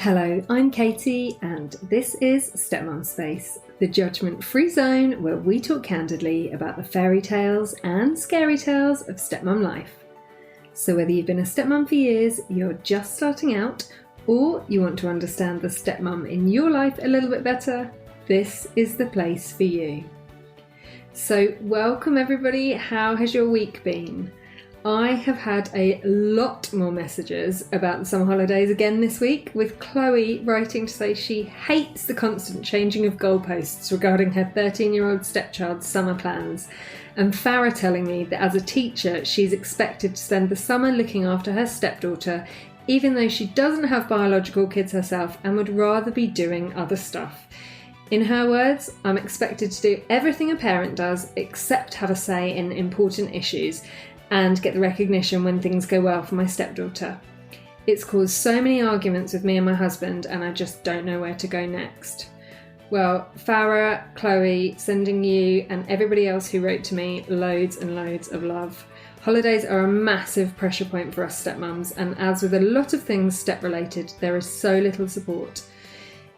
Hello, I'm Katie and this is Stepmum Space, the judgment-free zone where we talk candidly about the fairy tales and scary tales of stepmum life. So whether you've been a stepmum for years, you're just starting out, or you want to understand the stepmum in your life a little bit better, this is the place for you. So welcome everybody, how has your week been? I have had a lot more messages about the summer holidays again this week, with Chloe writing to say she hates the constant changing of goalposts regarding her 13-year-old stepchild's summer plans, and Farah telling me that as a teacher she's expected to spend the summer looking after her stepdaughter, even though she doesn't have biological kids herself and would rather be doing other stuff. In her words, I'm expected to do everything a parent does except have a say in important issues and get the recognition when things go well for my stepdaughter. It's caused so many arguments with me and my husband, and I just don't know where to go next. Well, Farah, Chloe, sending you and everybody else who wrote to me loads and loads of love. Holidays are a massive pressure point for us stepmums, and as with a lot of things step-related, there is so little support.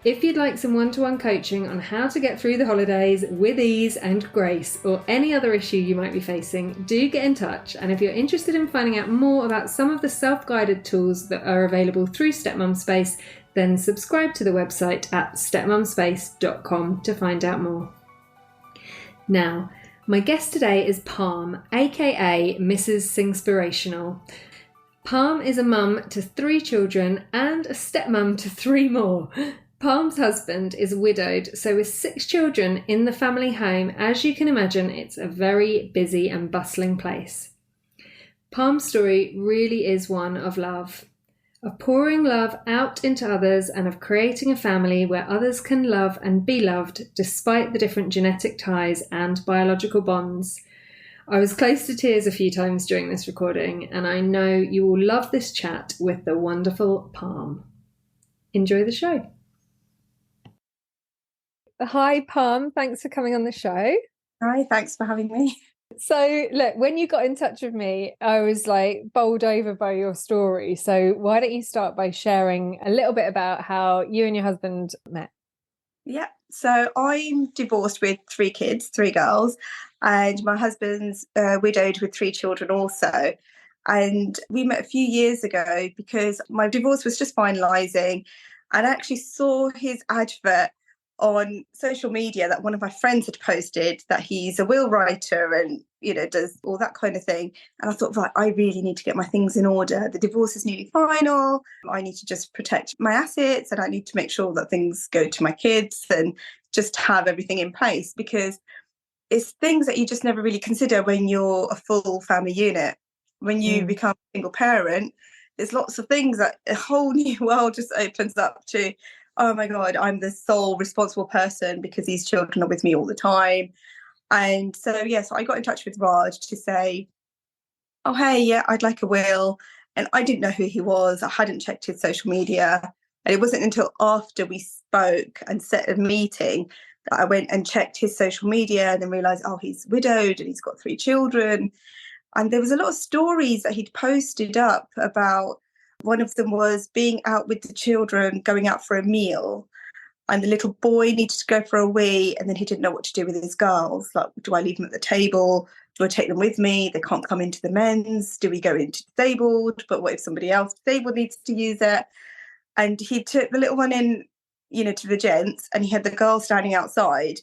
If you'd like some one-to-one coaching on how to get through the holidays with ease and grace, or any other issue you might be facing, do get in touch. And if you're interested in finding out more about some of the self-guided tools that are available through Stepmum Space, then subscribe to the website at stepmumspace.com to find out more. Now, my guest today is Parm, aka Mrs. Singspirational. Parm is a mum to 3 children and a stepmum to 3 more. Parm's husband is widowed, so with 6 children in the family home, as you can imagine, it's a very busy and bustling place. Parm's story really is one of love, of pouring love out into others and of creating a family where others can love and be loved despite the different genetic ties and biological bonds. I was close to tears a few times during this recording, and I know you will love this chat with the wonderful Parm. Enjoy the show. Hi, Parm. Thanks for coming on the show. Hi, thanks for having me. So, look, when you got in touch with me, I was bowled over by your story. So why don't you start by sharing a little bit about how you and your husband met? Yeah, so I'm divorced with 3 kids, 3 girls, and my husband's widowed with 3 children also. And we met a few years ago because my divorce was just finalising, and I actually saw his advert on social media that one of my friends had posted that he's a will writer and, does all that kind of thing. And I thought, right, I really need to get my things in order. The divorce is nearly final. I need to just protect my assets, and I need to make sure that things go to my kids and just have everything in place, because it's things that you just never really consider when you're a full family unit. When you become a single parent, there's lots of things that a whole new world just opens up to. Oh my God, I'm the sole responsible person because these children are with me all the time. And so, so I got in touch with Raj to say, oh, hey, yeah, I'd like a will. And I didn't know who he was. I hadn't checked his social media. And it wasn't until after we spoke and set a meeting that I went and checked his social media and then realised, oh, he's widowed and he's got 3 children. And there was a lot of stories that he'd posted up about. One of them was being out with the children, going out for a meal, and the little boy needed to go for a wee, and then he didn't know what to do with his girls. Like, do I leave them at the table? Do I take them with me? They can't come into the men's. Do we go into disabled? But what if somebody else disabled needs to use it? And he took the little one in, to the gents, and he had the girls standing outside.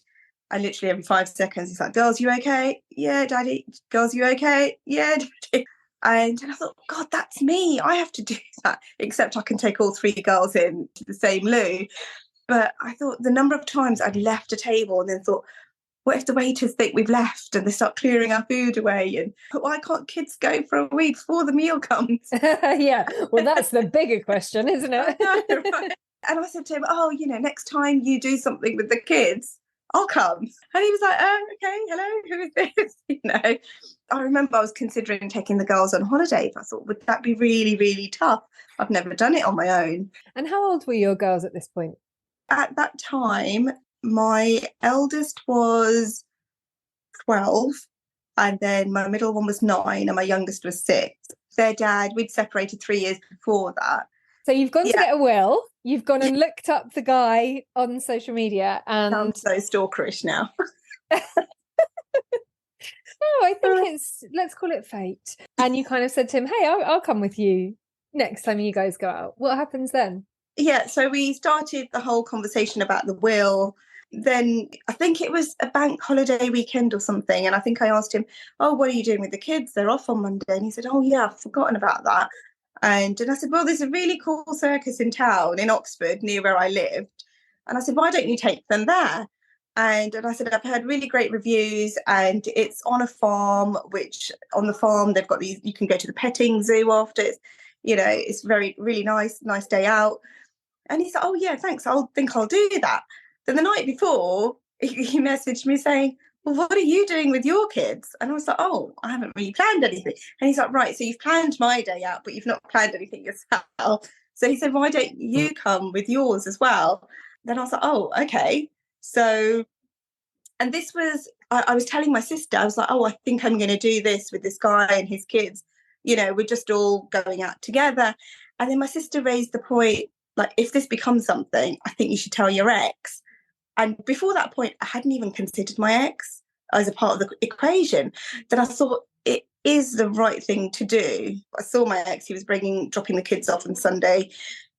And literally every 5 seconds, he's like, girls, you okay? Yeah, daddy. Girls, you okay? Yeah, daddy. And I thought, God, that's me. I have to do that, except I can take all 3 girls in to the same loo. But I thought the number of times I'd left a table and then thought, what if the waiters think we've left and they start clearing our food away? And why can't kids go for a wee before the meal comes? Yeah, well, that's the bigger question, isn't it? I know, right? And I said to him, oh, next time you do something with the kids, I'll come. And he was like, oh, okay, hello, who is this? I remember I was considering taking the girls on holiday. I thought, would that be really, really tough? I've never done it on my own. And how old were your girls at this point? At that time, my eldest was 12, and then my middle one was 9, and my youngest was 6. Their dad, we'd separated 3 years before that. So you've gone to get a will. You've gone and looked up the guy on social media and... Sounds so stalkerish now. No, I think it's, let's call it fate. And you kind of said to him, hey, I'll come with you next time you guys go out. What happens then? Yeah, so we started the whole conversation about the will. Then I think it was a bank holiday weekend or something. And I think I asked him, oh, what are you doing with the kids? They're off on Monday. And he said, oh, yeah, I've forgotten about that. And I said, well, there's a really cool circus in town in Oxford near where I lived. And I said, why don't you take them there? And I said, I've heard really great reviews, and it's on a farm, which on the farm, they've got these, you can go to the petting zoo after. It's really nice day out. And he said, oh, yeah, thanks. I'll do that. Then the night before, he messaged me saying, well, what are you doing with your kids? And I was like, oh, I haven't really planned anything. And he's like, right, so you've planned my day out, but you've not planned anything yourself. So he said, why don't you come with yours as well? Then I was like, oh, okay. So, and this was, I was telling my sister, I was like, oh, I think I'm going to do this with this guy and his kids. We're just all going out together. And then my sister raised the point, like, if this becomes something, I think you should tell your ex. And before that point, I hadn't even considered my ex as a part of the equation. Then I thought it is the right thing to do. I saw my ex, he was dropping the kids off on Sunday.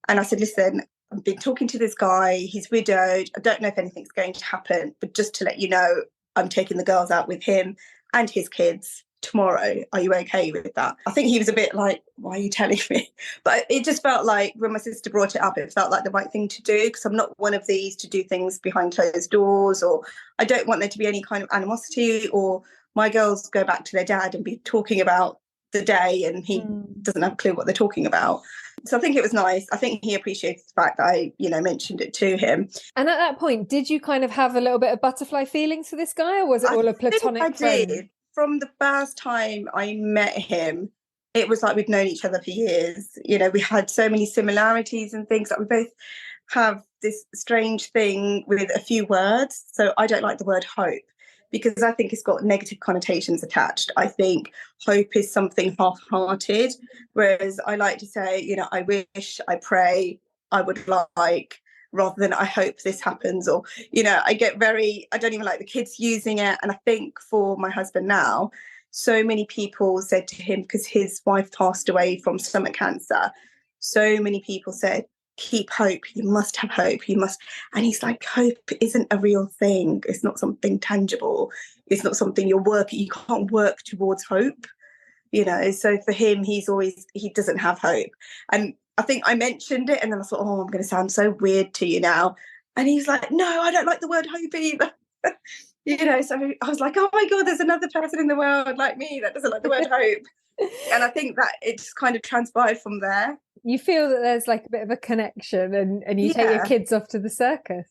And I said, listen, I've been talking to this guy, he's widowed. I don't know if anything's going to happen, but just to let you know, I'm taking the girls out with him and his kids tomorrow. Are you okay with that? I think he was a bit like, why are you telling me? But it just felt like when my sister brought it up, it felt like the right thing to do, because I'm not one of these to do things behind closed doors, or I don't want there to be any kind of animosity, or my girls go back to their dad and be talking about the day and he doesn't have a clue what they're talking about. So I think it was nice. I think he appreciated the fact that I, mentioned it to him. And at that point, did you kind of have a little bit of butterfly feelings for this guy, or was it all a platonic friend? Did. From the first time I met him, it was like we'd known each other for years. We had so many similarities and things. Like we both have this strange thing with a few words. So I don't like the word hope, because I think it's got negative connotations attached. I think hope is something half-hearted, whereas I like to say, I wish, I pray, I would like, rather than I hope this happens. Or, I don't even like the kids using it. And I think for my husband now, so many people said to him, because his wife passed away from stomach cancer, so many people said, keep hope, you must have hope, you must. And he's like, hope isn't a real thing. It's not something tangible. It's not something you can't work towards hope, So for him, he doesn't have hope. And I think I mentioned it, and then I thought, oh, I'm going to sound so weird to you now. And he's like, no, I don't like the word hope either. So I was like, oh my God, there's another person in the world like me that doesn't like the word hope. And I think that it just kind of transpired from there. You feel that there's like a bit of a connection, and you take your kids off to the circus.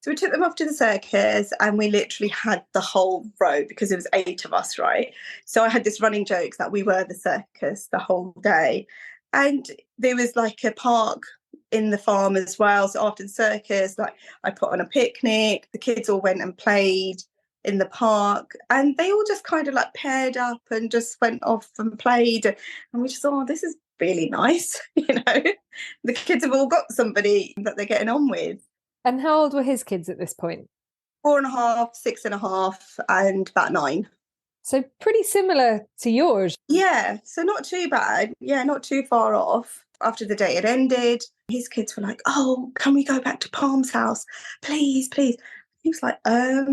So we took them off to the circus, and we literally had the whole row, because it was 8 of us, right? So I had this running joke that we were the circus the whole day. And there was like a park in the farm as well. So after the circus, like I put on a picnic, the kids all went and played in the park, and they all just kind of like paired up and just went off and played. And we just thought, oh, this is really nice. The kids have all got somebody that they're getting on with. And how old were his kids at this point? 4.5, 6.5, and about 9. So pretty similar to yours. Yeah, so not too bad. Yeah, not too far off. After the day had ended, his kids were like, oh, can we go back to Parm's house? Please, please. He was like, I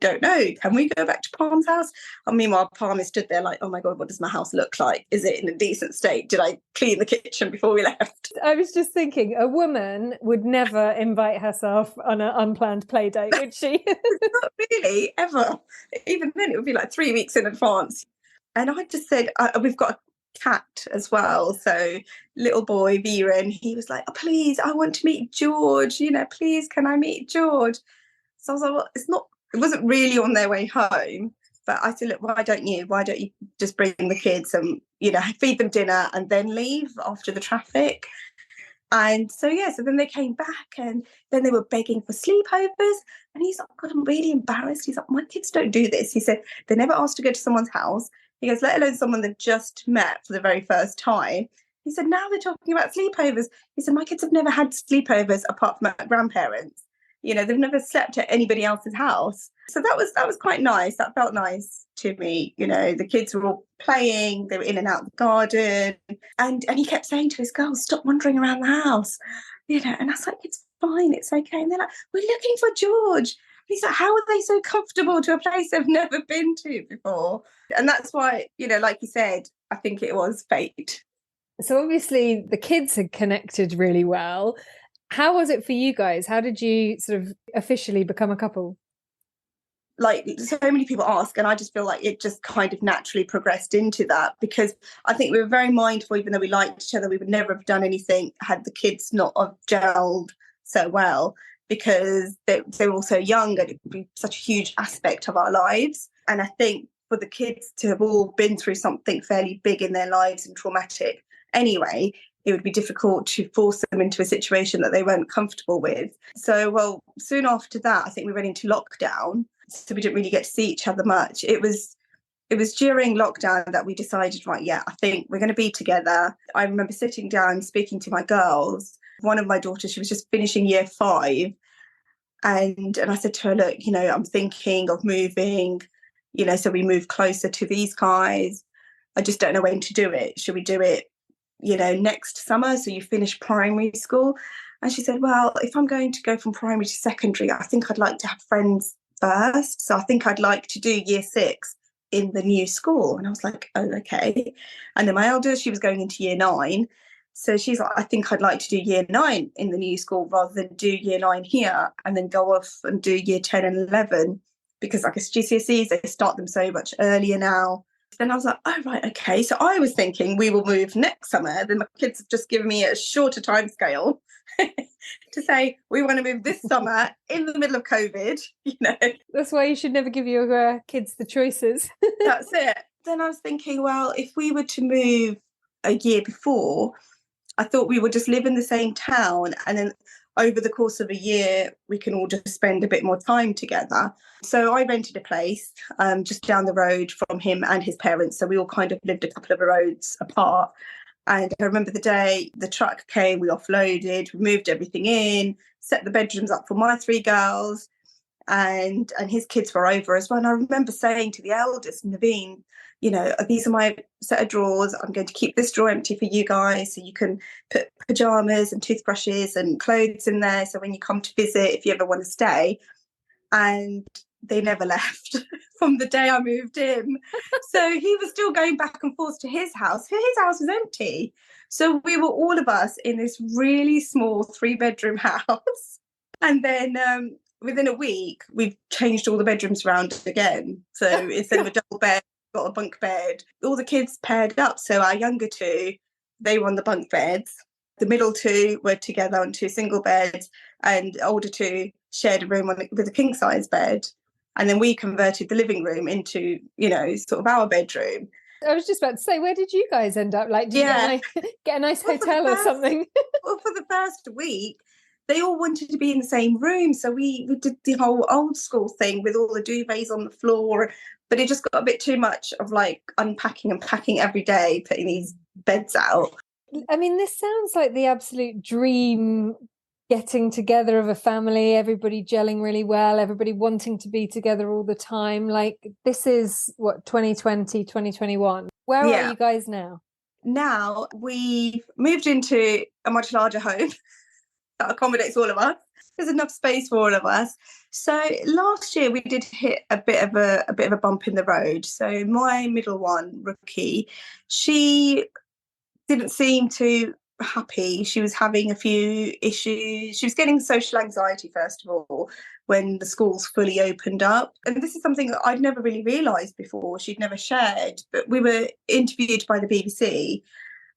don't know. Can we go back to Parm's house? And meanwhile, Parm is stood there like, oh my God, what does my house look like? Is it in a decent state? Did I clean the kitchen before we left? I was just thinking, a woman would never invite herself on an unplanned play date, would she? Not really, ever. Even then, it would be like 3 weeks in advance. And I just said, we've got a cat as well. So little boy, Viren, he was like, oh, please, I want to meet George. Please, can I meet George? So I was like, well, it wasn't really on their way home. But I said, look, why don't you just bring the kids and, feed them dinner and then leave after the traffic? And so then they came back, and then they were begging for sleepovers. And he's like, God, I'm really embarrassed. He's like, my kids don't do this. He said, they never asked to go to someone's house. He goes, let alone someone they've just met for the very first time. He said, now they're talking about sleepovers. He said, my kids have never had sleepovers apart from my grandparents. You know, they've never slept at anybody else's house. So that was quite nice. That felt nice to me. You know, the kids were all playing, they were in and out of the garden. And he kept saying to his girls, stop wandering around the house. You know, and I was like, it's fine, it's okay. And they're like, we're looking for George. And he's like, how are they so comfortable to a place they've never been to before? And that's why, you know, like you said, I think it was fate. So obviously the kids had connected really well. How was it for you guys? How did you sort of officially become a couple? Like, so many people ask, and I just feel like it just kind of naturally progressed into that, because I think we were very mindful, even though we liked each other, we would never have done anything had the kids not have gelled so well, because they were all so young and it would be such a huge aspect of our lives. And I think for the kids to have all been through something fairly big in their lives and traumatic anyway, it would be difficult to force them into a situation that they weren't comfortable with. So, well, soon after that, I think we went into lockdown. So we didn't really get to see each other much. It was during lockdown that we decided, right, yeah, I think we're going to be together. I remember sitting down, speaking to my girls. One of my daughters, she was just finishing year 5. And I said to her, look, you know, I'm thinking of moving, you know, so we move closer to these guys. I just don't know when to do it. Should we do it, you know, next summer, so you finish primary school? And she said, well, if I'm going to go from primary to secondary, I think I'd like to have friends first. So I think I'd like to do year 6 in the new school. And I was like, oh, okay. And then my eldest, she was going into year 9. So she's like, I think I'd like to do year 9 in the new school rather than do year 9 here and then go off and do year 10 and 11, because I guess GCSEs, they start them so much earlier now. Then I was like, oh, right, okay. So I was thinking we will move next summer. Then my kids have just given me a shorter time scale to say, we want to move this summer in the middle of COVID, you know. That's why you should never give your kids the choices. That's it. Then I was thinking, well, if we were to move a year before, I thought we would just live in the same town, and then over the course of a year, we can all just spend a bit more time together. So I rented a place just down the road from him and his parents. So we all kind of lived a couple of roads apart. And I remember the day the truck came, we offloaded, we moved everything in, set the bedrooms up for my 3 girls, and his kids were over as well. And I remember saying to the eldest, Naveen, you know, these are my set of drawers. I'm going to keep this drawer empty for you guys, so you can put pajamas and toothbrushes and clothes in there. So when you come to visit, if you ever want to stay. And they never left from the day I moved in. So he was still going back and forth to his house. His house was empty. So we were all of us in this really small 3-bedroom house. And then within a week, we've changed all the bedrooms around again. So instead of a double bed, got a bunk bed. All the kids paired up. So our younger 2, they were on the bunk beds. The middle 2 were together on 2 single beds, and older 2 shared a room with a king size bed. And then we converted the living room into, you know, sort of our bedroom. I was just about to say, where did you guys end up? Like, did you get a nice hotel or something? Well, for the first week, they all wanted to be in the same room. So we did the whole old school thing with all the duvets on the floor. But it just got a bit too much of like unpacking and packing every day, putting these beds out. I mean, this sounds like the absolute dream getting together of a family, everybody gelling really well, everybody wanting to be together all the time. Like, this is what, 2020, 2021. Where are you guys now? Now we've moved into a much larger home that accommodates all of us. There's enough space for all of us. So last year we did hit a bit of a bump in the road. So my middle one, Rookie, she didn't seem too happy. She was having a few issues. She was getting social anxiety, first of all, when the schools fully opened up. And this is something that I'd never really realised before. She'd never shared. But we were interviewed by the BBC.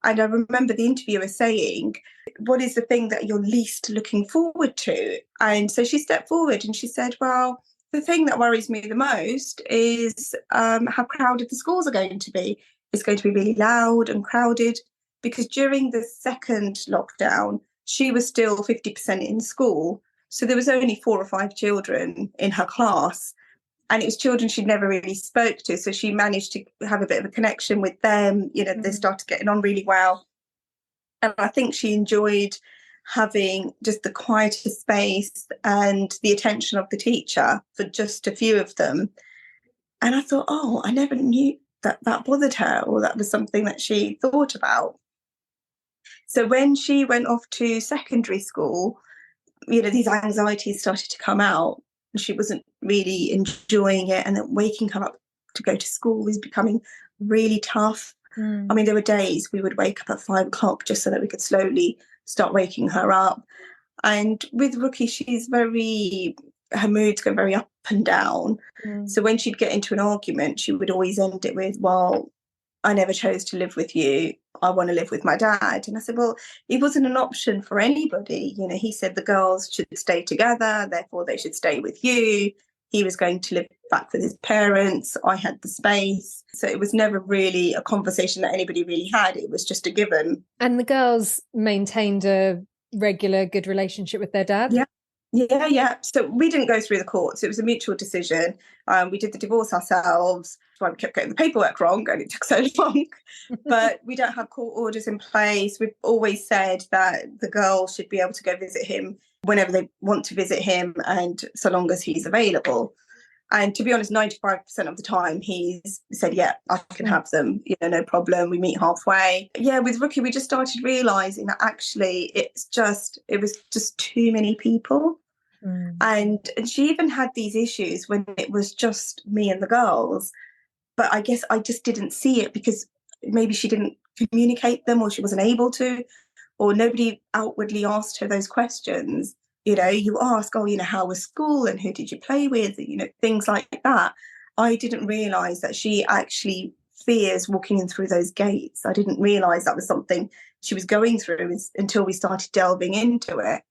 And I remember the interviewer saying, what is the thing that you're least looking forward to? And so she stepped forward and she said, well, the thing that worries me the most is how crowded the schools are going to be. It's going to be really loud and crowded, because during the second lockdown, she was still 50% in school. So there was only 4 or 5 children in her class. And it was children she'd never really spoke to. So she managed to have a bit of a connection with them. You know, they started getting on really well. And I think she enjoyed having just the quieter space and the attention of the teacher for just a few of them. And I thought, oh, I never knew that that bothered her, or that was something that she thought about. So when she went off to secondary school, these anxieties started to come out, and she wasn't really enjoying it. And then waking her up to go to school was becoming really tough. I mean, there were days we would wake up at 5 o'clock just so that we could slowly start waking her up. And with Rookie, her moods go very up and down. So when she'd get into an argument, she would always end it with, well, I never chose to live with you. I want to live with my dad. And I said, well, it wasn't an option for anybody. He said the girls should stay together, therefore they should stay with you. He was going to live back with his parents. I had the space. So it was never really a conversation that anybody really had. It was just a given. And the girls maintained a regular, good relationship with their dad? Yeah. So we didn't go through the courts. It was a mutual decision. We did the divorce ourselves. So I kept getting the paperwork wrong and it took so long. But we don't have court orders in place. We've always said that the girls should be able to go visit him whenever they want to visit him, and so long as he's available. And to be honest, 95% of the time he's said, yeah, I can have them, no problem. We meet halfway. Yeah, with Rookie, we just started realising that actually it was just too many people. And she even had these issues when it was just me and the girls. But I guess I just didn't see it because maybe she didn't communicate them, or she wasn't able to, or nobody outwardly asked her those questions. You ask, oh, how was school and who did you play with? Things like that. I didn't realise that she actually fears walking in through those gates. I didn't realise that was something she was going through until we started delving into it.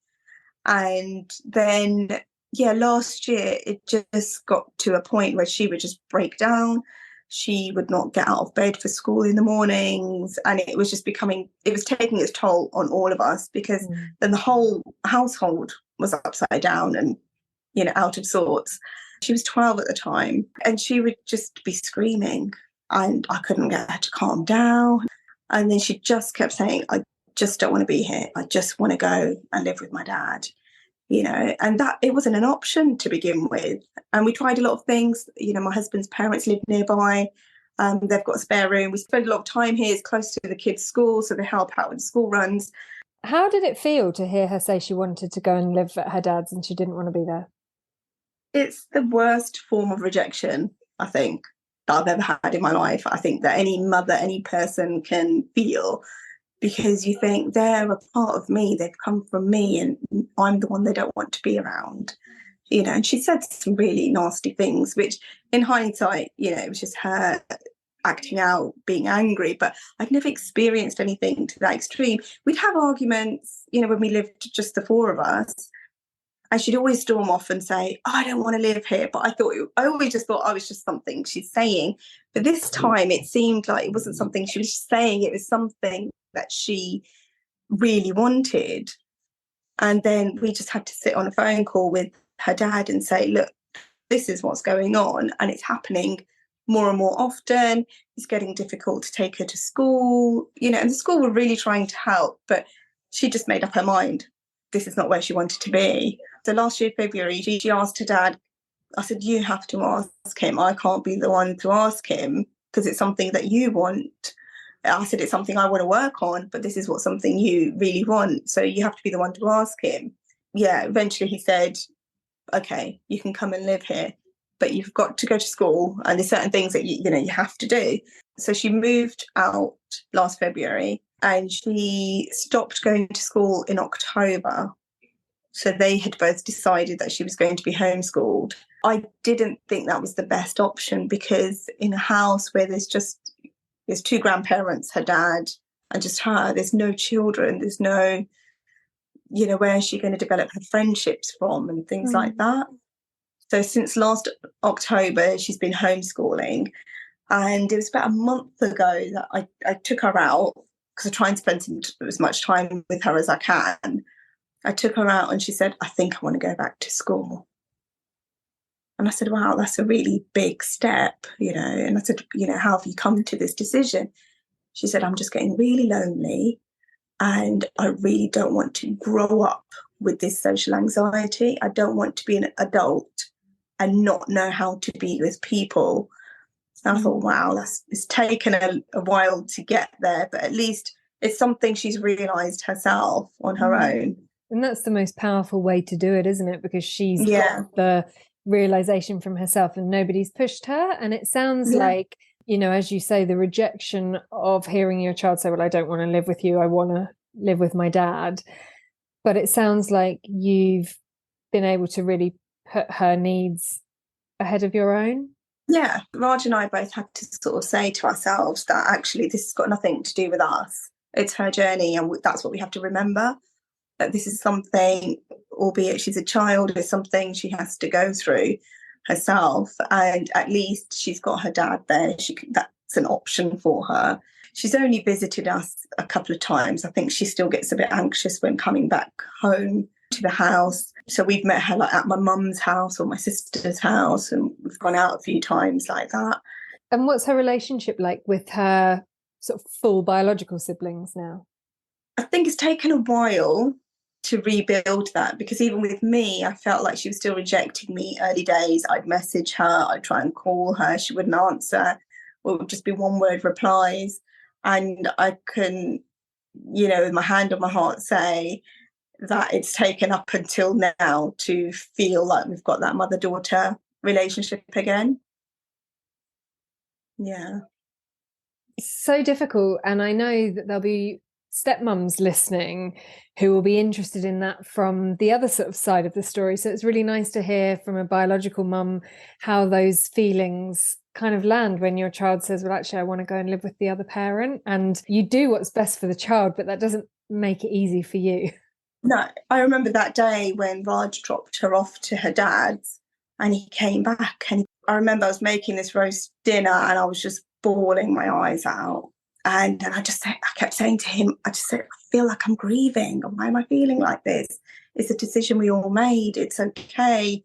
And then, last year it just got to a point where she would just break down. She would not get out of bed for school in the mornings. And it was just it was taking its toll on all of us, because then the whole household was upside down and, out of sorts. She was 12 at the time, and she would just be screaming, and I couldn't get her to calm down. And then she just kept saying, I just don't want to be here. I just want to go and live with my dad. And that it wasn't an option to begin with. And we tried a lot of things. My husband's parents live nearby. They've got a spare room. We spend a lot of time here. It's close to the kids' school, so they help out with school runs. How did it feel to hear her say she wanted to go and live at her dad's and she didn't want to be there? It's the worst form of rejection, I think, that I've ever had in my life. I think that any mother, any person can feel, because you think they're a part of me, they've come from me, and I'm the one they don't want to be around. And she said some really nasty things, which in hindsight, it was just her acting out, being angry. But I'd never experienced anything to that extreme. We'd have arguments, when we lived just the four of us, and she'd always storm off and say, oh, I don't want to live here. But I always just thought I was just something she's saying. But this time it seemed like it wasn't something she was saying, it was something that she really wanted. And then we just had to sit on a phone call with her dad and say, look, this is what's going on, and it's happening more and more often. It's getting difficult to take her to school, and the school were really trying to help, but she just made up her mind. This is not where she wanted to be. So last year, February, she asked her dad, I said, you have to ask him. I can't be the one to ask him, because it's something that you want. I said, it's something I want to work on, but this is something you really want. So you have to be the one to ask him. Yeah, eventually he said, okay, you can come and live here, but you've got to go to school, and there's certain things that you have to do. So she moved out last February, and she stopped going to school in October. So they had both decided that she was going to be homeschooled. I didn't think that was the best option, because in a house where there's two grandparents, her dad, and just her, there's no children, there's no, where is she going to develop her friendships from and things like that. So since last October, she's been homeschooling. And it was about a month ago that I took her out, because I try and spend as much time with her as I can. I took her out and she said, I think I want to go back to school. And I said, wow, that's a really big step, And I said, how have you come to this decision? She said, I'm just getting really lonely. And I really don't want to grow up with this social anxiety. I don't want to be an adult and not know how to be with people. And I thought, wow, it's taken a while to get there, but at least it's something she's realised herself on her own. And that's the most powerful way to do it, isn't it? Because she's Yeah. got the realization from herself and nobody's pushed her. And it sounds like, you know, as you say, the rejection of hearing your child say, well, I don't want to live with you, I want to live with my dad. But it sounds like you've been able to really put her needs ahead of your own. Yeah, Raj and I both had to sort of say to ourselves that actually this has got nothing to do with us. It's her journey, and that's what we have to remember. That this is something, albeit she's a child, is something she has to go through herself. And at least she's got her dad there. That's an option for her. She's only visited us a couple of times. I think she still gets a bit anxious when coming back home to the house. So we've met her like at my mum's house or my sister's house, and we've gone out a few times like that. And what's her relationship like with her sort of full biological siblings now? I think it's taken a while to rebuild that, because even with me, I felt like she was still rejecting me early days. I'd message her, I'd try and call her, she wouldn't answer, or it would just be one word replies. And I can, you know, with my hand on my heart say that it's taken up until now to feel like we've got that mother-daughter relationship again. Yeah. It's so difficult. And I know that there'll be stepmums listening who will be interested in that from the other sort of side of the story. So it's really nice to hear from a biological mum how those feelings kind of land when your child says, well, actually, I want to go and live with the other parent. And you do what's best for the child, but that doesn't make it easy for you. No, I remember that day when Raj dropped her off to her dad's and he came back, and I remember I was making this roast dinner and I was just bawling my eyes out. And I kept saying to him, I feel like I'm grieving. Why am I feeling like this? It's a decision we all made. It's okay.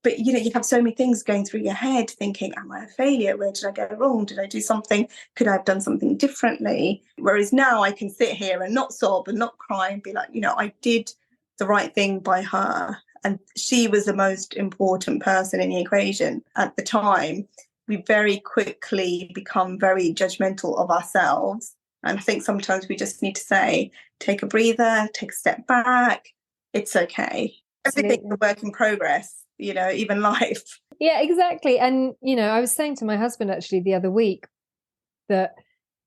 But, you know, you have so many things going through your head thinking, am I a failure? Where did I go wrong? Did I do something? Could I have done something differently? Whereas now I can sit here and not sob and not cry and be like, you know, I did the right thing by her. And she was the most important person in the equation at the time. We very quickly become very judgmental of ourselves. And I think sometimes we just need to say, take a breather, take a step back. It's okay. Everything's a work in progress, you know, even life. Yeah, exactly. And, you know, I was saying to my husband actually the other week that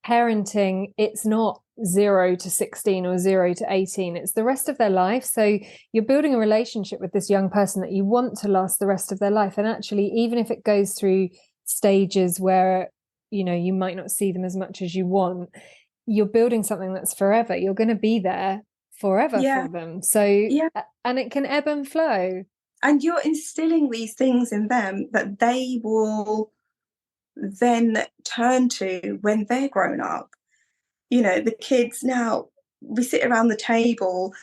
parenting, it's not 0 to 16 or 0 to 18. It's the rest of their life. So you're building a relationship with this young person that you want to last the rest of their life. And actually, even if it goes through stages where, you know, you might not see them as much as you want, you're building something that's forever. You're going to be there forever for them. So, and it can ebb and flow. And you're instilling these things in them that they will then turn to when they're grown up. You know, the kids now, we sit around the table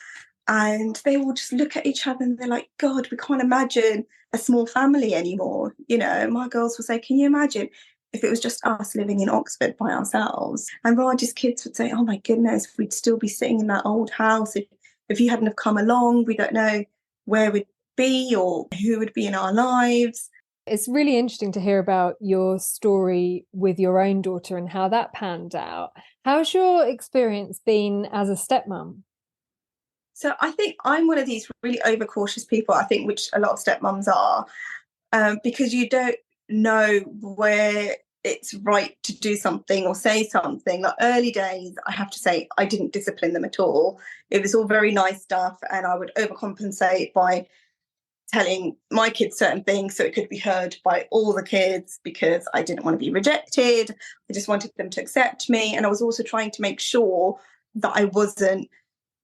and they will just look at each other and they're like, God, we can't imagine a small family anymore. You know, my girls will say, can you imagine if it was just us living in Oxford by ourselves? And Raj's kids would say, oh my goodness, we'd still be sitting in that old house. If you hadn't have come along, we don't know where we'd be or who would be in our lives. It's really interesting to hear about your story with your own daughter and how that panned out. How's your experience been as a stepmom? So I think I'm one of these really overcautious people, I think, which a lot of stepmoms are, because you don't know where it's right to do something or say something. Like early days, I have to say, I didn't discipline them at all. It was all very nice stuff, and I would overcompensate by telling my kids certain things so it could be heard by all the kids, because I didn't want to be rejected. I just wanted them to accept me. And I was also trying to make sure that I wasn't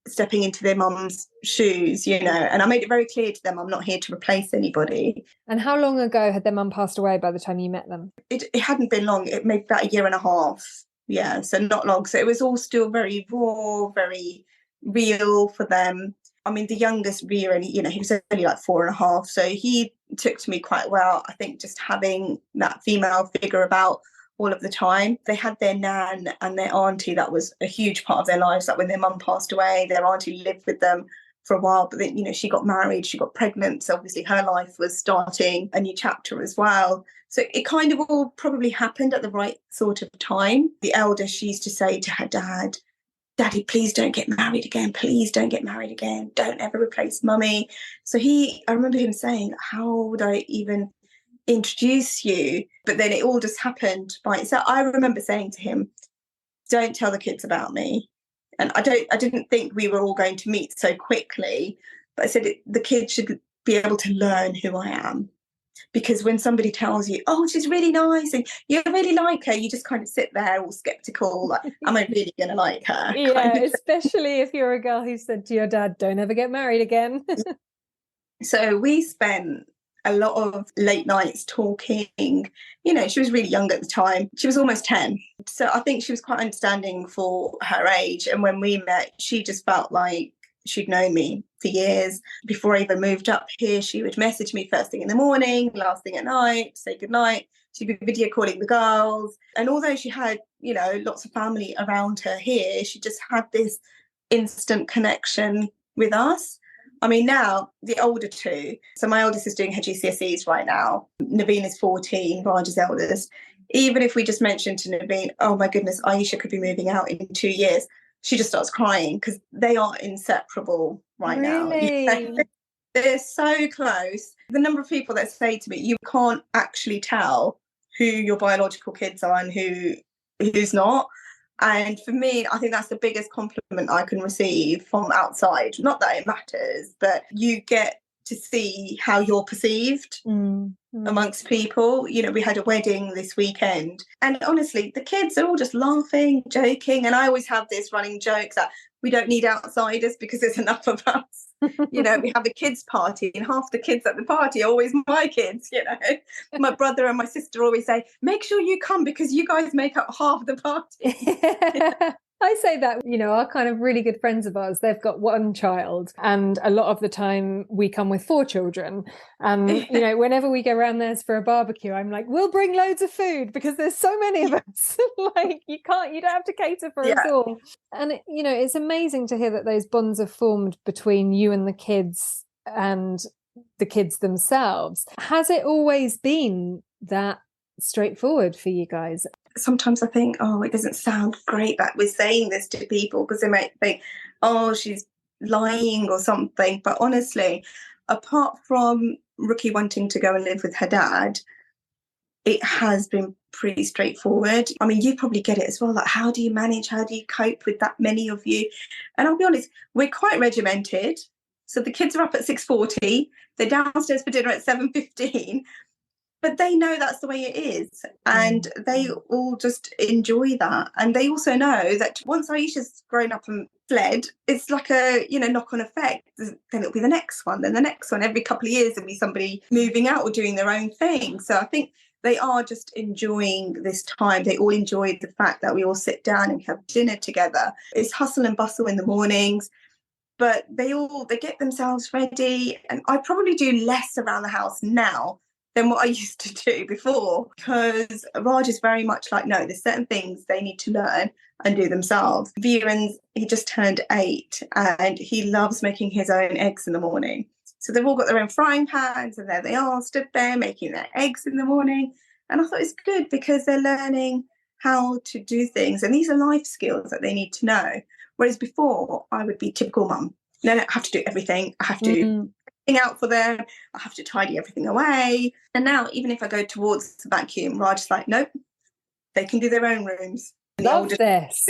stepping into their mum's shoes, you know, and I made it very clear to them, I'm not here to replace anybody. And how long ago had their mum passed away by the time you met them? It hadn't been long. It made about a year and a half. Yeah, so not long. So it was all still very raw, very real for them. I mean, the youngest, Ria, and you know, he was only like 4.5, so he took to me quite well. I think just having that female figure about all of the time. They had their nan and their auntie that was a huge part of their lives. Like when their mum passed away, their auntie lived with them for a while, but then, you know, she got married, she got pregnant, so obviously her life was starting a new chapter as well. So it kind of all probably happened at the right sort of time. The elder, she used to say to her dad, Daddy, please don't get married again. Please don't get married again. Don't ever replace mummy. So I remember him saying, how would I even introduce you? But then it all just happened by itself. I remember saying to him, don't tell the kids about me. And I didn't think we were all going to meet so quickly, but I said the kids should be able to learn who I am. Because when somebody tells you, oh, she's really nice and you really like her, you just kind of sit there all skeptical, like, am I really going to like her? Yeah, especially if you're a girl who said to your dad, don't ever get married again. So we spent a lot of late nights talking. You know, she was really young at the time. She was almost 10. So I think she was quite understanding for her age. And when we met, she just felt like she'd known me for years. Before I even moved up here, she would message me first thing in the morning, last thing at night, say goodnight. She'd be video calling the girls. And although she had, you know, lots of family around her here, she just had this instant connection with us. I mean, now the older two, so my oldest is doing her GCSEs right now. Naveen is 14, Raj is eldest. Even if we just mention to Naveen, oh my goodness, Aisha could be moving out in 2 years, she just starts crying because they are inseparable right now. Really? They're so close. The number of people that say to me, you can't actually tell who your biological kids are and who's not. And for me, I think that's the biggest compliment I can receive from outside. Not that it matters, but you get to see how you're perceived amongst people. You know, we had a wedding this weekend, and honestly, the kids are all just laughing, joking. And I always have this running joke that we don't need outsiders because there's enough of us. You know, we have a kids party and half the kids at the party are always my kids, you know. My brother and my sister always say, make sure you come because you guys make up half the party. I say that, you know, our kind of really good friends of ours, they've got one child and a lot of the time we come with 4 children. And, you know, whenever we go around theirs for a barbecue, I'm like, we'll bring loads of food because there's so many of us. Like, you don't have to cater for us all. And, you know, it's amazing to hear that those bonds are formed between you and the kids and the kids themselves. Has it always been that straightforward for you guys? Sometimes I think, oh, it doesn't sound great that we're saying this to people because they might think, oh, she's lying or something. But honestly, apart from Rookie wanting to go and live with her dad, it has been pretty straightforward. I mean, you probably get it as well. Like, how do you manage? How do you cope with that many of you? And I'll be honest, we're quite regimented. So the kids are up at 6:40. They're downstairs for dinner at 7:15. But they know that's the way it is. And they all just enjoy that. And they also know that once Aisha's grown up and fled, it's like a, you know, knock-on effect. Then it'll be the next one, then the next one. Every couple of years there'll be somebody moving out or doing their own thing. So I think they are just enjoying this time. They all enjoy the fact that we all sit down and have dinner together. It's hustle and bustle in the mornings. But they get themselves ready. And I probably do less around the house now than what I used to do before, because Raj is very much like, no, there's certain things they need to learn and do themselves. Viren's, he just turned 8 and he loves making his own eggs in the morning. So they've all got their own frying pans and there they are, stood there making their eggs in the morning. And I thought it's good because they're learning how to do things. And these are life skills that they need to know. Whereas before, I would be typical mum. No, I have to do everything. I have to out for them. I have to tidy everything away. And now, even if I go towards the vacuum, Raj's like, nope, they can do their own rooms. Love this.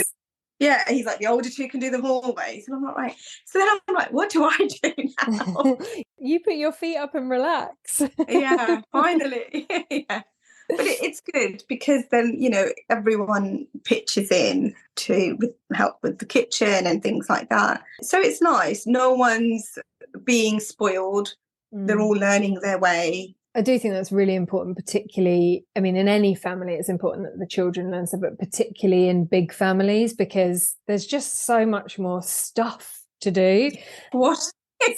Yeah, he's like, the older 2 can do the hallways. And I'm like, right. So then I'm like, what do I do now? You put your feet up and relax. Yeah, finally. Yeah. But it's good because then, you know, everyone pitches in to help with the kitchen and things like that. So it's nice. No one's being spoiled. They're all learning their way. I do think that's really important, particularly, I mean, in any family, it's important that the children learn stuff, but particularly in big families, because there's just so much more stuff to do. What?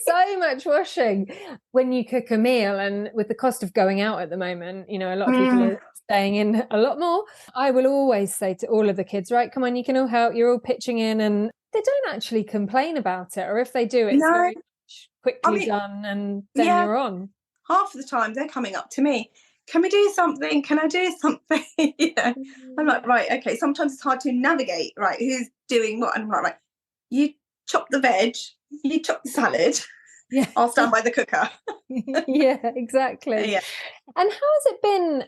So much washing when you cook a meal, and with the cost of going out at the moment, you know, a lot of people are staying in a lot more. I will always say to all of the kids, right, come on, you can all help, you're all pitching in, and they don't actually complain about it, or if they do, it's No, very I quickly mean, done, and then yeah, you're on. half of the time they're coming up to me. Can we do something? Can I do something? You know, I'm like, right, okay. Sometimes it's hard to navigate, right? Who's doing what? And I'm like, right, you chop the veg, you chop the salad. Yeah. I'll stand by the cooker. Yeah, exactly. Yeah. And how has it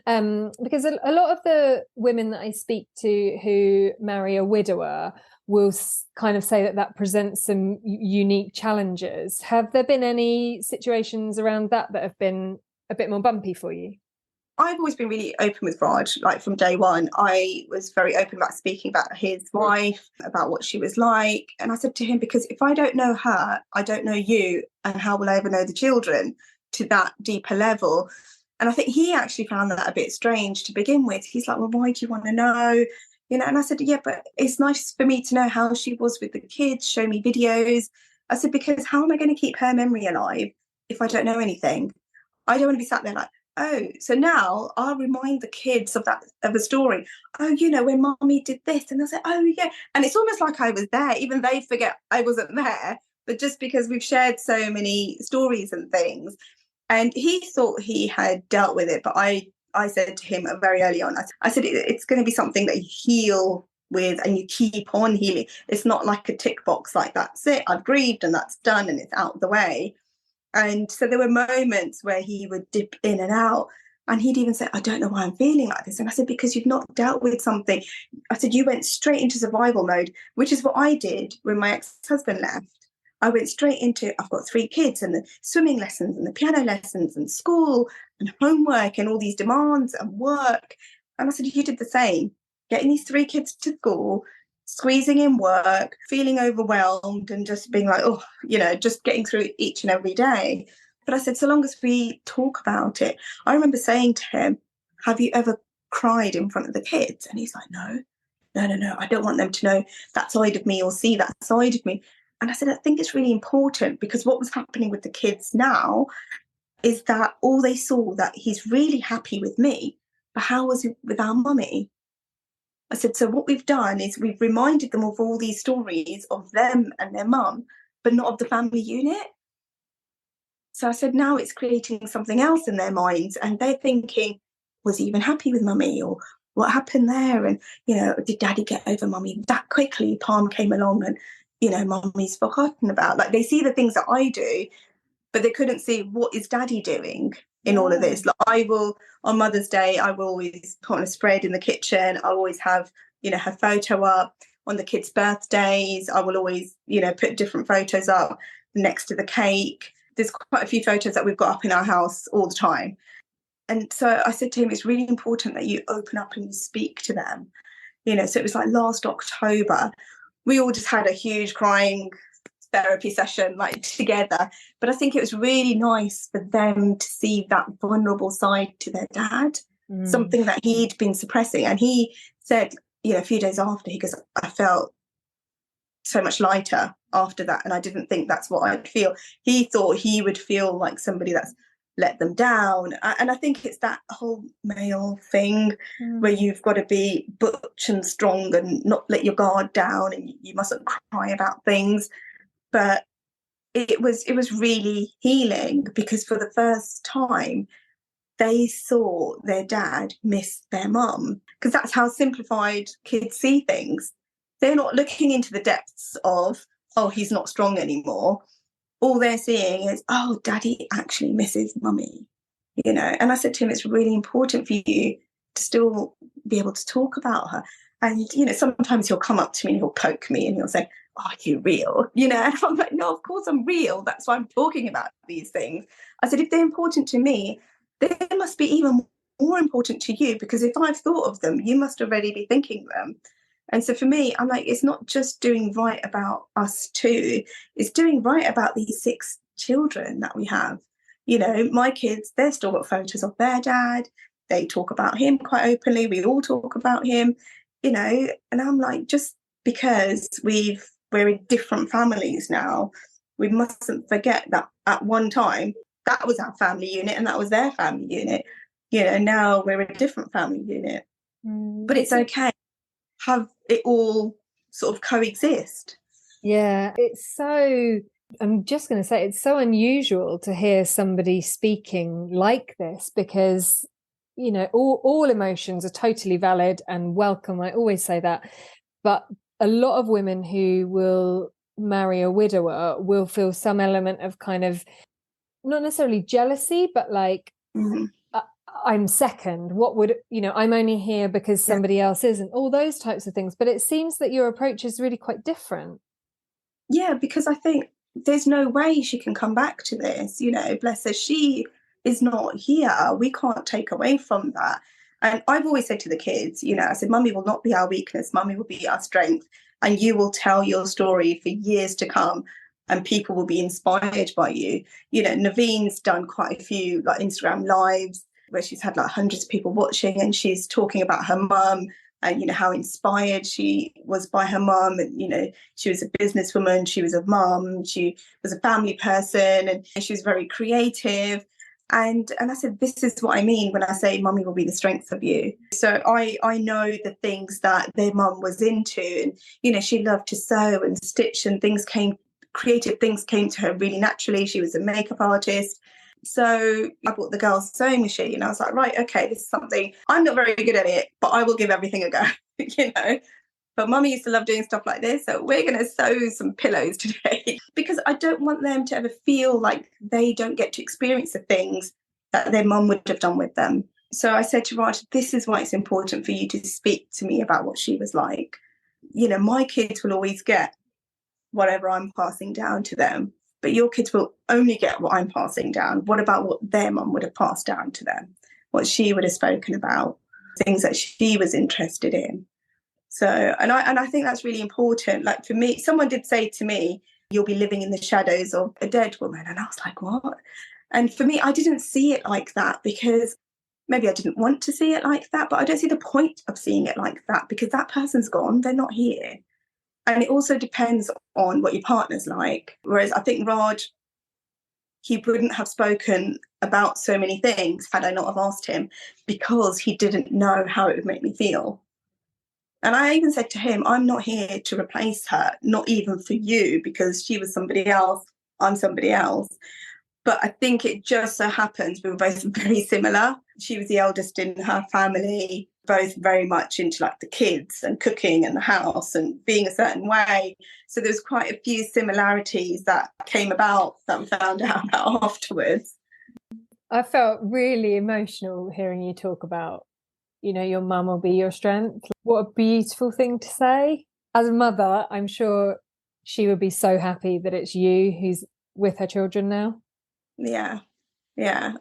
been? Because a lot of the women that I speak to who marry a widower will kind of say that that presents some unique challenges. Have there been any situations around that that have been a bit more bumpy for you? I've always been really open with Raj. Like from day one, I was very open about speaking about his wife, about what she was like. And I said to him, because if I don't know her, I don't know you. And how will I ever know the children to that deeper level? And I think he actually found that a bit strange to begin with. He's like, well, why do you want to know? You know, and I said, yeah, but it's nice for me to know how she was with the kids, show me videos. I said, because how am I going to keep her memory alive if I don't know anything? I don't want to be sat there like, oh, so now I'll remind the kids of a story. Oh, you know, when mommy did this, and they'll say, oh yeah. And it's almost like I was there, even they forget I wasn't there, but just because we've shared so many stories and things. And he thought he had dealt with it, but I said to him very early on, I said, it's going to be something that you heal with and you keep on healing. It's not like a tick box, like that's it, I've grieved and that's done and it's out of the way. And so there were moments where he would dip in and out, and he'd even say, I don't know why I'm feeling like this. And I said, because you've not dealt with something. I said, you went straight into survival mode, which is what I did when my ex-husband left. I went straight into, I've got 3 kids and the swimming lessons and the piano lessons and school and homework and all these demands and work. And I said, you did the same, getting these 3 kids to school, squeezing in work, feeling overwhelmed and just being like, oh, you know, just getting through each and every day. But I said, so long as we talk about it. I remember saying to him, have you ever cried in front of the kids? And he's like, no. I don't want them to know that side of me or see that side of me. And I said, I think it's really important, because what was happening with the kids now is that all they saw that he's really happy with me, but how was it with our mummy? I said, so what we've done is we've reminded them of all these stories of them and their mum, but not of the family unit. So I said, now it's creating something else in their minds, and they're thinking, was he even happy with mummy, or what happened there? And, you know, did daddy get over mummy that quickly? Parm came along and, you know, mummy's forgotten about. Like, they see the things that I do, but they couldn't see what is daddy doing in all of this. Like, I will, on Mother's Day, I will always put on a spread in the kitchen. I'll always have, you know, her photo up. On the kids' birthdays, I will always, you know, put different photos up next to the cake. There's quite a few photos that we've got up in our house all the time. And so I said to him, it's really important that you open up and you speak to them. You know, so it was like last October, we all just had a huge crying therapy session like together. But I think it was really nice for them to see that vulnerable side to their dad, something that he'd been suppressing. And he said, you know, a few days after, he goes, I felt so much lighter after that, and I didn't think that's what I'd feel. He thought he would feel like somebody that's let them down. And I think it's that whole male thing where you've got to be butch and strong and not let your guard down, and you mustn't cry about things. But it was really healing, because for the first time they saw their dad miss their mum, because that's how simplified kids see things. They're not looking into the depths of, oh, he's not strong anymore. All they're seeing is, oh, daddy actually misses mummy, you know. And I said to him, it's really important for you to still be able to talk about her. And, you know, sometimes he'll come up to me and he'll poke me and he'll say, are you real? You know, and I'm like, no, of course I'm real. That's why I'm talking about these things. I said, if they're important to me, they must be even more important to you, because if I've thought of them, you must already be thinking them. And so for me, I'm like, it's not just doing right about us two, it's doing right about these 6 children that we have. You know, my kids, they've still got photos of their dad. They talk about him quite openly. We all talk about him, you know, and I'm like, just because we're in different families now, we mustn't forget that at one time, that was our family unit and that was their family unit. Now we're a different family unit. But it's okay. Have it all sort of coexist. Yeah, I'm just going to say, it's so unusual to hear somebody speaking like this because, all emotions are totally valid and welcome. I always say that. But a lot of women who will marry a widower will feel some element of kind of, not necessarily jealousy, but like, I'm second. What would, I'm only here because somebody else isn't, all those types of things. But it seems that your approach is really quite different. Yeah, because I think there's no way she can come back to this, bless her. She is not here. We can't take away from that. And I've always said to the kids, I said, Mummy will not be our weakness. Mummy will be our strength. And you will tell your story for years to come and people will be inspired by you. Naveen's done quite a few like Instagram lives where she's had like hundreds of people watching and she's talking about her mum and, how inspired she was by her mum. And, she was a businesswoman, she was a mum, she was a family person and she was very creative. And I said, this is what I mean when I say Mummy will be the strength of you. So I know the things that their mum was into. And, she loved to sew and stitch and creative things came to her really naturally. She was a makeup artist. So I bought the girls' sewing machine. I was like, right, okay, this is something, I'm not very good at it, but I will give everything a go, But Mummy used to love doing stuff like this. So we're going to sew some pillows today because I don't want them to ever feel like they don't get to experience the things that their mum would have done with them. So I said to Raj, this is why it's important for you to speak to me about what she was like. My kids will always get whatever I'm passing down to them, but your kids will only get what I'm passing down. What about what their mum would have passed down to them? What she would have spoken about, things that she was interested in. So, and I think that's really important. Like for me, someone did say to me, you'll be living in the shadows of a dead woman. And I was like, what? And for me, I didn't see it like that because maybe I didn't want to see it like that, but I don't see the point of seeing it like that because that person's gone, they're not here. And it also depends on what your partner's like. Whereas I think Raj, he wouldn't have spoken about so many things had I not have asked him because he didn't know how it would make me feel. And I even said to him, I'm not here to replace her, not even for you, because she was somebody else, I'm somebody else. But I think it just so happens we were both very similar. She was the eldest in her family, both very much into like the kids and cooking and the house and being a certain way. So there's quite a few similarities that came about that we found out about afterwards. I felt really emotional hearing you talk about, your mum will be your strength. What a beautiful thing to say. As a mother, I'm sure she would be so happy that it's you who's with her children now. Yeah.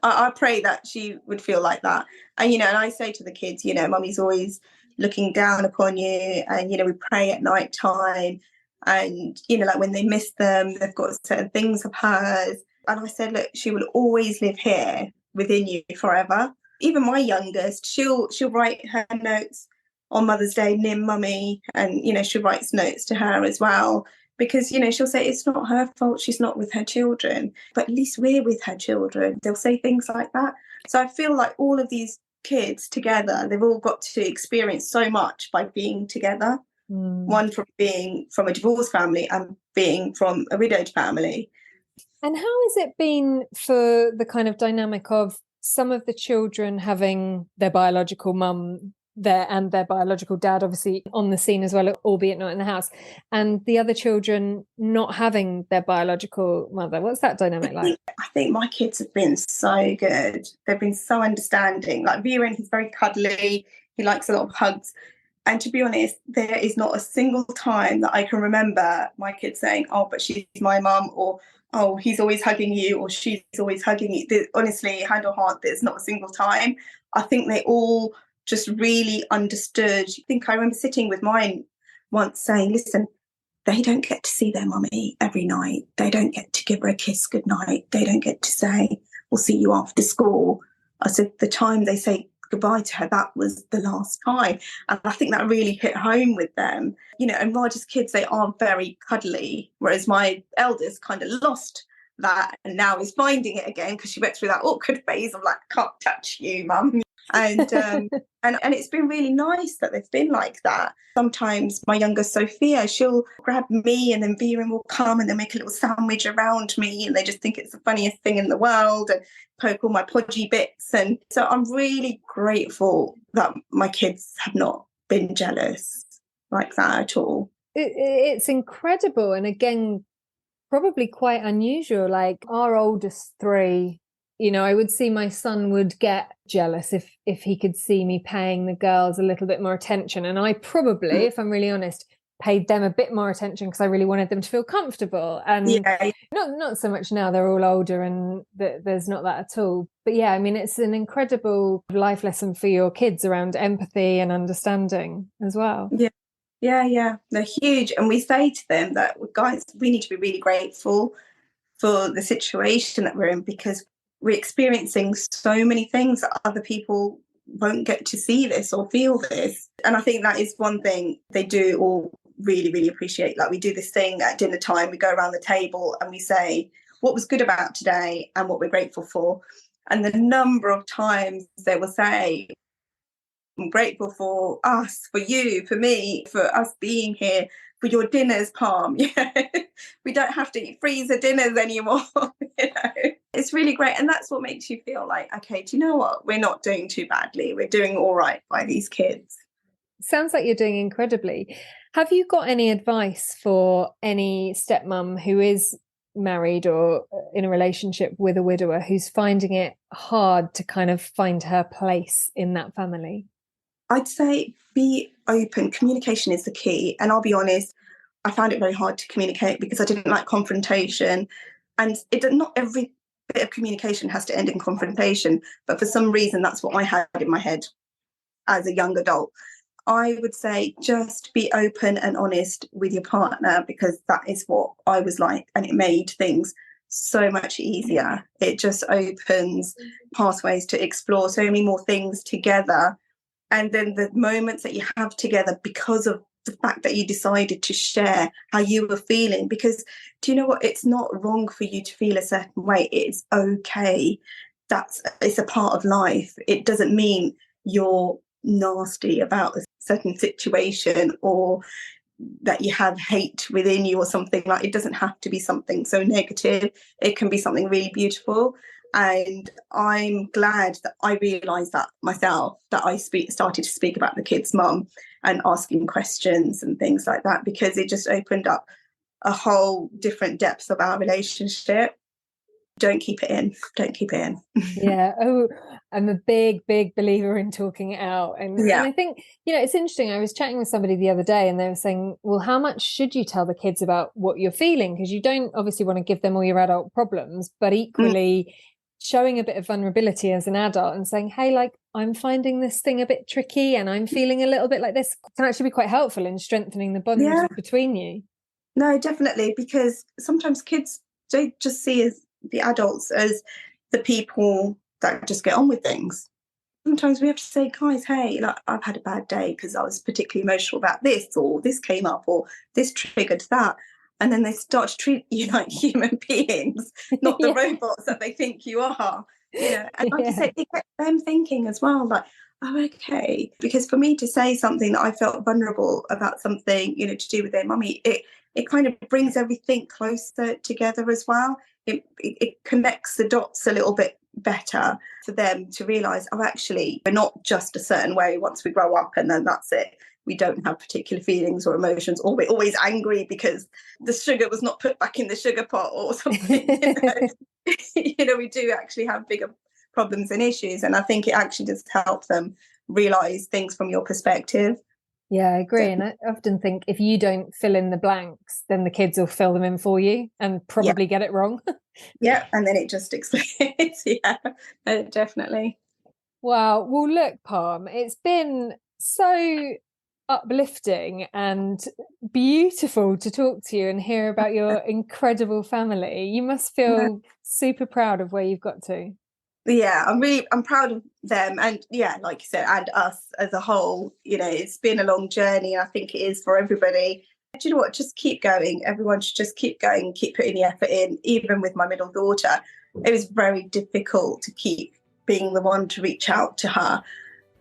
I pray that she would feel like that. And, and I say to the kids, Mummy's always looking down upon you. And, we pray at night time. And, like when they miss them, they've got certain things of hers. And I said, look, she will always live here within you forever. Even my youngest, she'll write her notes on Mother's Day, near Mummy. And, she writes notes to her as well. Because, she'll say it's not her fault, she's not with her children, but at least we're with her children. They'll say things like that. So I feel like all of these kids together, they've all got to experience so much by being together. One from being from a divorced family and being from a widowed family. And how has it been for the kind of dynamic of some of the children having their biological mum there and their biological dad obviously on the scene as well, albeit not in the house, and the other children not having their biological mother? What's that dynamic like? I think my kids have been so good. They've been so understanding. Like Viren, he's very cuddly. He likes a lot of hugs. And to be honest, there is not a single time that I can remember my kids saying, oh, but she's my mum, or oh, he's always hugging you, or she's always hugging you. Honestly, hand on heart, there's not a single time. I think they all just really understood. I think I remember sitting with mine once saying, listen, they don't get to see their mummy every night. They don't get to give her a kiss goodnight. They don't get to say, we'll see you after school. I said, the time they say goodbye to her, that was the last time. And I think that really hit home with them. And Roger's kids, they are very cuddly, whereas my eldest kind of lost that and now is finding it again because she went through that awkward phase of like, can't touch you, mum. And and it's been really nice that they've been like that. Sometimes my younger Sophia, she'll grab me and then Viren will come and they'll make a little sandwich around me and they just think it's the funniest thing in the world and poke all my podgy bits. And so I'm really grateful that my kids have not been jealous like that at all. It's incredible. And again, probably quite unusual. Like our oldest three, I would see my son would get jealous if he could see me paying the girls a little bit more attention. And I probably, if I'm really honest, paid them a bit more attention because I really wanted them to feel comfortable. And not so much now, they're all older and there's not that at all. But yeah, I mean, it's an incredible life lesson for your kids around empathy and understanding as well. Yeah, they're huge. And we say to them that, guys, we need to be really grateful for the situation that we're in because we're experiencing so many things that other people won't get to see this or feel this. And I think that is one thing they do all really, really appreciate. Like we do this thing at dinner time, we go around the table and we say what was good about today and what we're grateful for. And the number of times they will say, I'm grateful for us, for you, for me, for us being here, for your dinners, Parm. We don't have to eat freezer dinners anymore. It's really great. And that's what makes you feel like, okay, do you know what? We're not doing too badly. We're doing all right by these kids. Sounds like you're doing incredibly. Have you got any advice for any stepmum who is married or in a relationship with a widower who's finding it hard to kind of find her place in that family? I'd say be open. Communication is the key. And I'll be honest, I found it very hard to communicate because I didn't like confrontation. And not every bit of communication has to end in confrontation. But for some reason, that's what I had in my head as a young adult. I would say just be open and honest with your partner because that is what I was like. And it made things so much easier. It just opens pathways to explore so many more things together. And then the moments that you have together because of the fact that you decided to share how you were feeling. Because do you know what? It's not wrong for you to feel a certain way. It's okay. It's a part of life. It doesn't mean you're nasty about a certain situation or that you have hate within you or something. Like it doesn't have to be something so negative. It can be something really beautiful. And I'm glad that I realised that myself, that I started to speak about the kids' mum and asking questions and things like that, because it just opened up a whole different depth of our relationship. Don't keep it in. Don't keep it in. Yeah. Oh, I'm a big, big believer in talking it out. And I think, it's interesting. I was chatting with somebody the other day and they were saying, well, how much should you tell the kids about what you're feeling? Because you don't obviously want to give them all your adult problems, but equally showing a bit of vulnerability as an adult and saying, hey, like, I'm finding this thing a bit tricky and I'm feeling a little bit like this can actually be quite helpful in strengthening the bond between you. No, definitely, because sometimes kids, they just see the adults as the people that just get on with things. Sometimes we have to say, guys, hey, like, I've had a bad day because I was particularly emotional about this, or this came up, or this triggered that. And then they start to treat you like human beings, not the robots that they think you are. And like you said, it gets them thinking as well, like, oh, okay. Because for me to say something that I felt vulnerable about something, to do with their mummy, it kind of brings everything closer together as well. It connects the dots a little bit better for them to realise, oh, actually, we're not just a certain way once we grow up and then that's it. We don't have particular feelings or emotions, or we're always angry because the sugar was not put back in the sugar pot or something. We do actually have bigger problems and issues. And I think it actually does help them realise things from your perspective. Yeah, I agree. And I often think if you don't fill in the blanks, then the kids will fill them in for you and probably get it wrong. And then it just explains. Definitely. Wow. Well, look, Parm, it's been so uplifting and beautiful to talk to you and hear about your incredible family. You must feel super proud of where you've got to. yeah, I'm proud of them, and yeah, like you said, and us as a whole. It's been a long journey, and I think it is for everybody. Do you know what? Just keep going. Everyone should just keep going, keep putting the effort in. Even with my middle daughter, it was very difficult to keep being the one to reach out to her,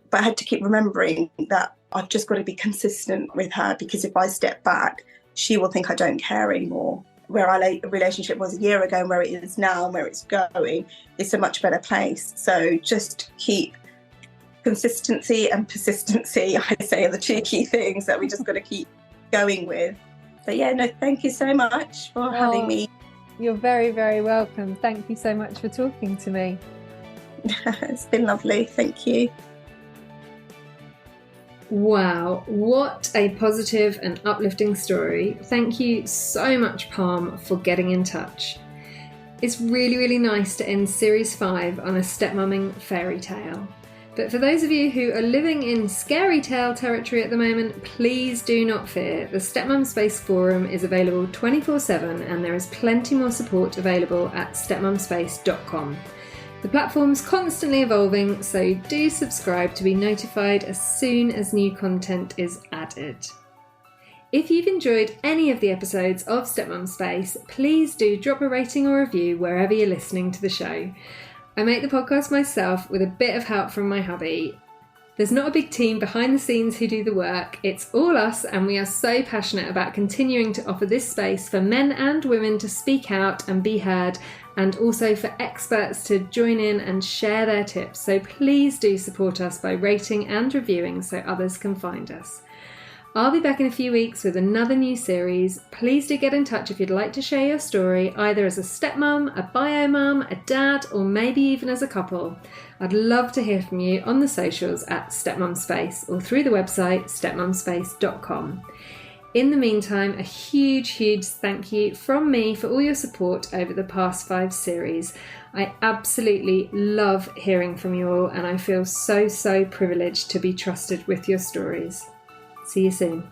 but I had to keep remembering that I've just got to be consistent with her, because if I step back, she will think I don't care anymore. Where our relationship was a year ago and where it is now and where it's going, it's a much better place. So just keep consistency and persistency, I say, are the two key things that we just got to keep going with. So yeah, no, thank you so much for having me. You're very, very welcome. Thank you so much for talking to me. It's been lovely. Thank you. Wow, what a positive and uplifting story. Thank you so much, Parm, for getting in touch. It's really, really nice to end Series 5 on a stepmumming fairy tale. But for those of you who are living in scary tale territory at the moment, please do not fear. The Stepmum Space Forum is available 24/7 and there is plenty more support available at stepmumspace.com. The platform's constantly evolving, so do subscribe to be notified as soon as new content is added. If you've enjoyed any of the episodes of Stepmum Space, please do drop a rating or review wherever you're listening to the show. I make the podcast myself with a bit of help from my hubby. There's not a big team behind the scenes who do the work, it's all us, and we are so passionate about continuing to offer this space for men and women to speak out and be heard, and also for experts to join in and share their tips. So please do support us by rating and reviewing so others can find us. I'll be back in a few weeks with another new series. Please do get in touch if you'd like to share your story, either as a stepmum, a bio mum, a dad, or maybe even as a couple. I'd love to hear from you on the socials at Stepmum Space or through the website stepmumspace.com. In the meantime, a huge, huge thank you from me for all your support over the past 5 series. I absolutely love hearing from you all, and I feel so, so privileged to be trusted with your stories. See you soon.